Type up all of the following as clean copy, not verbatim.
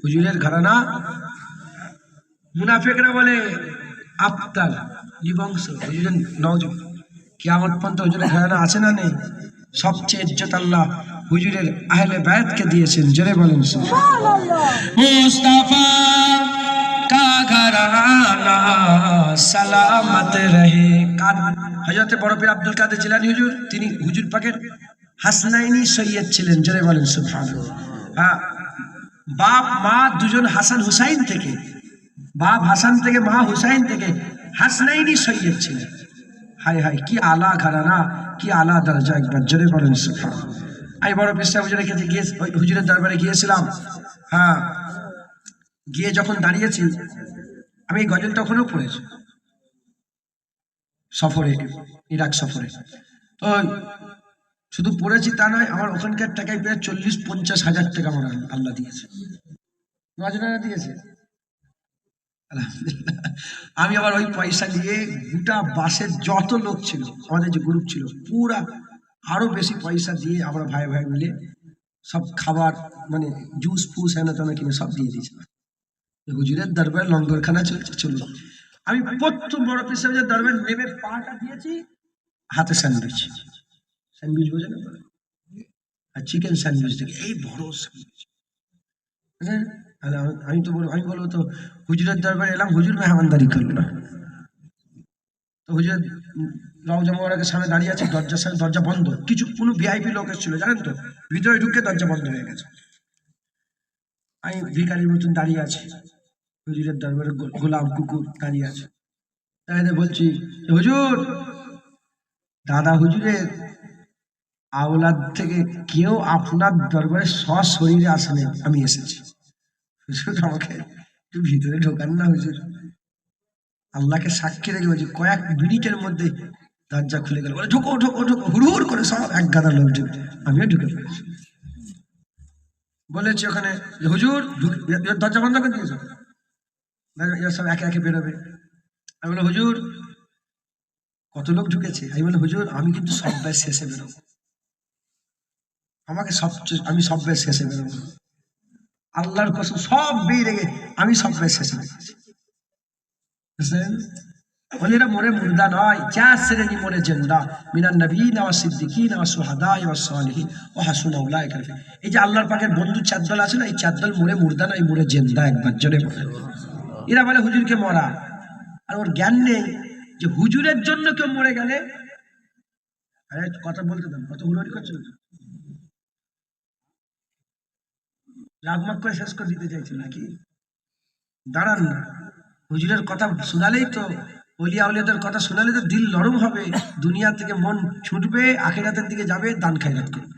হুজুরের ঘরানা মুনাফিকরা বলে আফতাল নিবংশ হুজুরের নওজোয়ান কিয়ামত পর্যন্ত হুজুরের ঘরানা আছে না নেই? সবচেয়ে ইজ্জত আল্লাহ হুজুরের আহলে বায়াতকে দিয়েছেন, জোরে বলেন সুবহানাল্লাহ। মুস্তাফা কা ঘরানা সালামত রহে। কার? হযরত বড় পীর আব্দুল কাদের জিলানী হুজুর, তিনি হুজুর পাকের হাসনাইনি সৈয়দ ছিলেন, জোরে বলেন সুবহানাল্লাহ। হ্যাঁ, বাপ মা দুজন হাসান হুসাইন থেকে, বাপ হাসান থেকে মা হুসাইন থেকে হাসনাইনি সৈয়দ ছিলেন। হায় হায়, কি আলা ঘরানা, কি আলা দরজা, একবার জোরে বলেন সুবহানাল্লাহ। আমি বড় পীর সাহেব হুজুরের কাছে গিয়ে হুজুরের দরবারে গিয়েছিলাম। হ্যাঁ, গিয়ে যখন দাঁড়িয়েছি, আমি এই গজল তখনও পড়েছি সফরে, ইরাক সফরে। তো শুধু পড়েছি তা নয়, আমার ওখানকার টাকায় প্রায় 40-50 হাজার টাকা আমার আল্লাহ দিয়েছে, নজরানা দিয়েছে আলহামদুলিল্লাহ। আমি আবার ওই পয়সা নিয়ে গোটা বাসের যত লোক ছিল, আমাদের যে গ্রুপ ছিল, পুরা আরো বেশি পয়সা দিয়ে আমরা ভাই ভাই মিলে সব খাবার, মানে জুস ফুস হেনা তেনা কিনে সব দিয়ে দিয়েছিলাম। হুজুরের দরবার লঙ্গরখানা চলছে, চলুন। আমি প্রথম বড় পীর সাহেবের দরবার নেমে পাটা দিয়েছি, হাতে স্যান্ডউইচ, স্যান্ডউইচ বোঝেন, আর চিকেন স্যান্ডউইচ থেকে এই বড় স্যান্ডউইচ। আমি তো আমি বলবো তো হুজুরের দরবারে এলাম, হুজুর মেহমানদারি করলো। তো হুজুর রওজা মোবারকের সামনে দাঁড়িয়ে আছে, দরজার সামনে, দরজা বন্ধ, কিছু কোনো ভিআইপি লোক এসেছিল জানেন তো, ভিতরে ঢুকে দরজা বন্ধ হয়ে গেছে। আমি ভিখারির মতন দাঁড়িয়ে আছি, হুজুরের দরবারে গোলাম কুকুর দাঁড়িয়ে আছে। তাই বলছি, হুজুর, দাদা হুজুরের আওলাদ থেকে কেউ আপনার দরবারে সশরীরে আসেনি, আমি এসেছি। হুজুর আমাকে একটু ভিতরে ঢোকান না হুজুর। আল্লাহকে সাক্ষী রেখে বলছি, কয়েক মিনিটের মধ্যে দরজা খুলে গেল, বলে ঢোকো ঢোকো ঢোকো, হুড় করে সব এক গাদা লোক ঢুকে, আমিও ঢুকে পড়েছি। বলেছি ওখানে, হুজুর দরজা বন্ধ করে দিয়েছ, সব একে একে বেরোবে। আমি বলে, হুজুর কত লোক ঢুকেছে? আমি বলে, হুজুর আমি কিন্তু সব ব্যাচ শেষে বেরোবো, আমাকে আমি সব ব্যাচ শেষে বেরোবো, আল্লাহর কসম সব বেরিয়ে গে, আমি সব ব্যাচ শেষে বেরোচ্ছি। বলে এটা মরে মুর্দা নয়, চার শ্রেণী মরে জিন্দা, মিনান নবীন ওয়া সিদ্দিকিন ওয়া শুহাদা ওয়া সালিহিন ওয়া হাসুনা উলাইকা রফিক। এই যে আল্লাহর পাকের বন্ধু চার দল আছে না, এই চার দল মরে মুর্দা নয়, মরে জিন্দা, একবার জোরে বলে। এরা বলে হুজুরকে মরা, আর ওর জ্ঞান নেই যে হুজুরের জন্য কেউ মরে গেলে, আরে কথা বলতে দেন, কত হুড়োড়ি করছিল, রাগমাগ করে শেষ করে দিতে চাইছিল নাকি? দাঁড়ান না, হুজুরের কথা শোনালেই তো, ওলিয়া আউলিয়াদের কথা শোনালে তো দিল নরম হবে, দুনিয়া থেকে মন ছুটবে, আখিরাতের দিকে যাবে, দান খায়রাত করবে।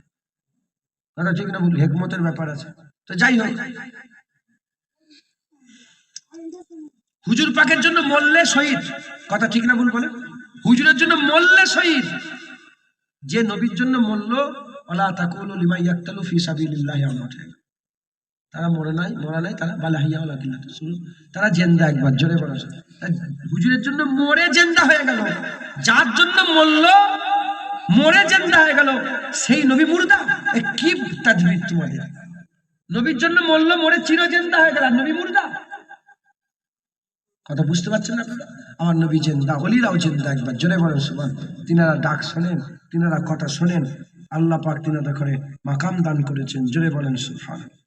কথা ঠিক না বলি? হিকমতের ব্যাপার আছে। তো যাই হোক, হুজুর পাকের জন্য মরলে শহীদ, কথা ঠিক না ভুল বলে? হুজুরের জন্য মরলে শহীদ। যে নবীর জন্য মরল, ওয়ালা তাকুলু লিমান ইয়াকতালু ফি সাবিলিল্লাহি আমওয়াত, তারা মরে নাই, মরা নাই, তারা বালাহিয়া ওয়ালা কিল্লাত, তারা জিন্দা, একবার জোরে বলা। হুজুরের জন্য মরে জিন্দা হয়ে গেল, যার জন্য মরল মরে জিন্দা হয়ে গেল, সেই নবী মুর্দা? কি তাজবীর তোমাদের! নবীর জন্য মরল, মরে চির জিন্দা হয়ে গেল, নবী মুর্দা? কথা বুঝতে পারছেন না আপনারা? আমার নবী জিন্দা, ওলিরাও জিন্দা, একবার জোরে বলেন সুবহানাল্লাহ। তিনারা ডাক শোনেন, তিনারা কথা শোনেন, আল্লাহ পাক তিনাদের করে মাকাম দান করেছেন, জোরে বলেন সুবহানাল্লাহ।